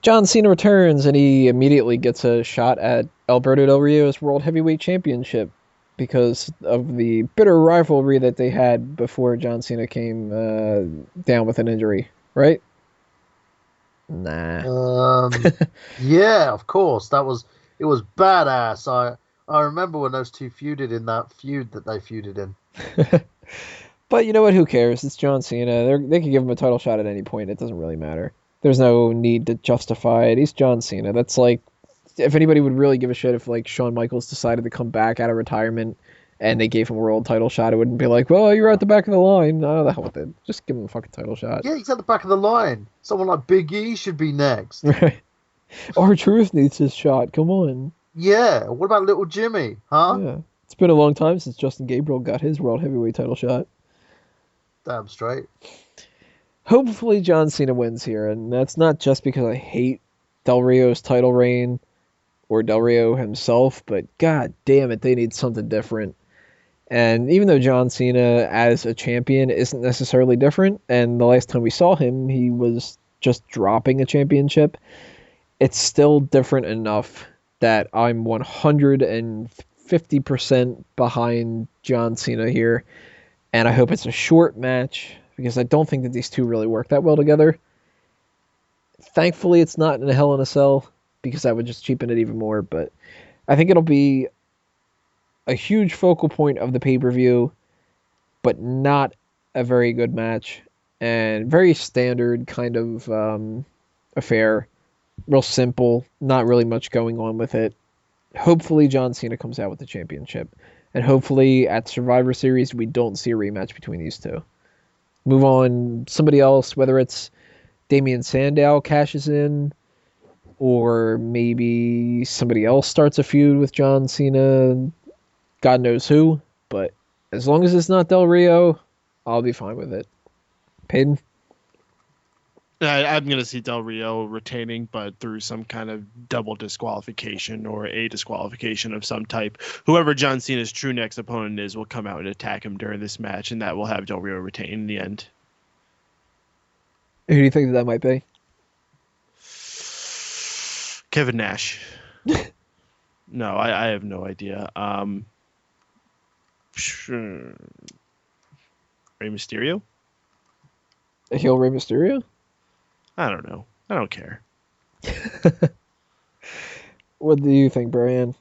John Cena returns and he immediately gets a shot at Alberto Del Rio's World Heavyweight Championship because of the bitter rivalry that they had before John Cena came down with an injury, right? Nah. Um, yeah, of course. It was badass. I remember when those two feuded in that feud that they feuded in. But you know what? Who cares? It's John Cena. They can give him a title shot at any point. It doesn't really matter. There's no need to justify it. He's John Cena. That's like, if anybody would really give a shit if like Shawn Michaels decided to come back out of retirement and they gave him a world title shot, it wouldn't be like, well, you're at the back of the line. No, the hell with it. Just give him a fucking title shot. Yeah, he's at the back of the line. Someone like Big E should be next. Right. R-Truth needs his shot. Come on. Yeah. What about little Jimmy? Huh? Yeah. It's been a long time since Justin Gabriel got his world heavyweight title shot. Damn straight. Hopefully John Cena wins here, and that's not just because I hate Del Rio's title reign or Del Rio himself, but god damn it, they need something different. And even though John Cena as a champion isn't necessarily different, and the last time we saw him, he was just dropping a championship, it's still different enough that I'm 150% behind John Cena here. And I hope it's a short match because I don't think that these two really work that well together. Thankfully, it's not in a Hell in a Cell because that would just cheapen it even more. But I think it'll be a huge focal point of the pay-per-view, but not a very good match and very standard kind of affair. Real simple, not really much going on with it. Hopefully, John Cena comes out with the championship. And hopefully, at Survivor Series, we don't see a rematch between these two. Move on somebody else, whether it's Damian Sandow cashes in, or maybe somebody else starts a feud with John Cena. God knows who. But as long as it's not Del Rio, I'll be fine with it. Peyton? I'm going to see Del Rio retaining, but through some kind of double disqualification or a disqualification of some type. Whoever John Cena's true next opponent is will come out and attack him during this match, and that will have Del Rio retain in the end. Who do you think that might be? Kevin Nash. No, I have no idea. Rey Mysterio? A heel Rey Mysterio? I don't know. I don't care. What do you think, Brian?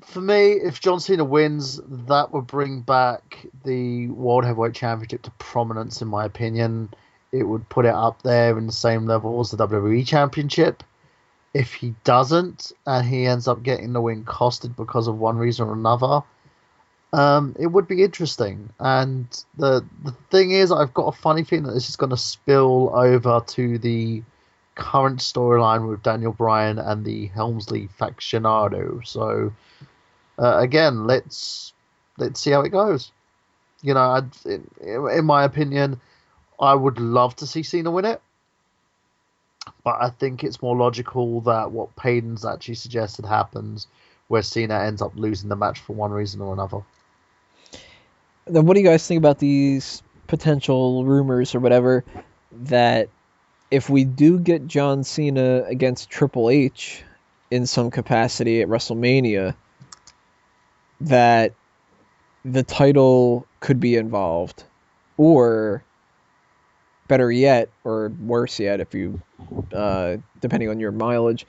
For me, if John Cena wins, that would bring back the World Heavyweight Championship to prominence, in my opinion. It would put it up there in the same level as the WWE Championship. If he doesn't, and he ends up getting the win costed because of one reason or another, it would be interesting. And the thing is, I've got a funny feeling that this is going to spill over to the current storyline with Daniel Bryan and the Helmsley factionado. So again, let's see how it goes. You know, in my opinion, I would love to see Cena win it, but I think it's more logical that what Payton's actually suggested happens, where Cena ends up losing the match for one reason or another. Then what do you guys think about these potential rumors or whatever that if we do get John Cena against Triple H in some capacity at WrestleMania, that the title could be involved, or better yet, or worse yet, if you, depending on your mileage,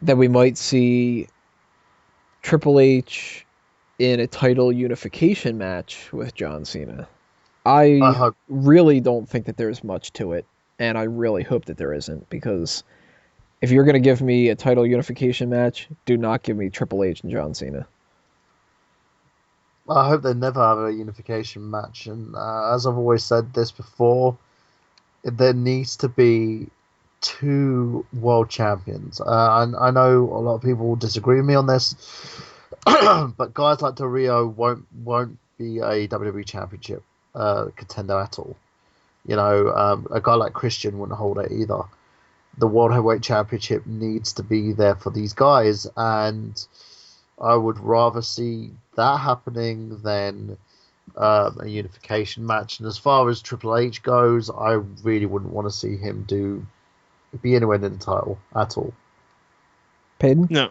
that we might see Triple H in a title unification match with John Cena. I I hope. really don't think that there's much to it, and I really hope that there isn't, because if you're going to give me a title unification match, do not give me Triple H and John Cena. I hope they never have a unification match. And as I've always said this before, there needs to be two world champions. I know a lot of people will disagree with me on this, but guys like Del Rio won't be a WWE Championship contender at all. You know, a guy like Christian wouldn't hold it either. The World Heavyweight Championship needs to be there for these guys, and I would rather see that happening than a unification match. And as far as Triple H goes, I really wouldn't want to see him be anywhere near the title at all. Peyton? No.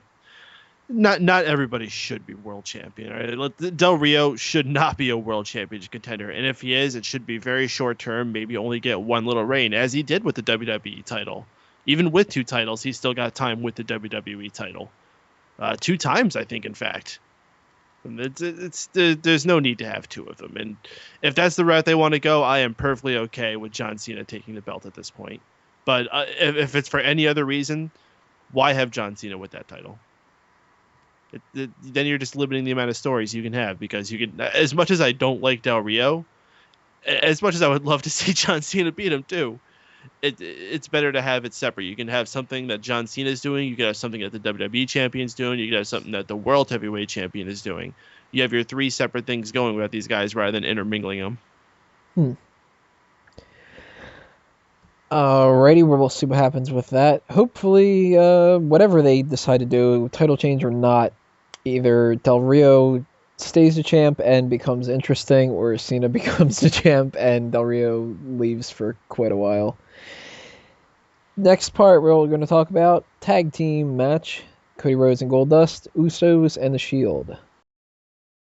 Not everybody should be world champion. Right? Del Rio should not be a world championship contender, and if he is, it should be very short term. Maybe only get one little reign, as he did with the WWE title. Even with 2 titles, he still got time with the WWE title, 2 times, I think. In fact, there's no need to have 2 of them. And if that's the route they want to go, I am perfectly okay with John Cena taking the belt at this point. But if it's for any other reason, why have John Cena with that title? Then you're just limiting the amount of stories you can have, because you can, as much as I don't like Del Rio, as much as I would love to see John Cena beat him too, it's better to have it separate. You can have something that John Cena is doing, you can have something that the WWE champion's doing, you can have something that the World Heavyweight Champion is doing. You have your 3 separate things going with these guys rather than intermingling them. Alrighty, we'll see what happens with that. Hopefully, whatever they decide to do, title change or not, either Del Rio stays the champ and becomes interesting, or Cena becomes the champ and Del Rio leaves for quite a while. Next part, we're going to talk about tag team match. Cody Rhodes and Goldust, Usos, and The Shield.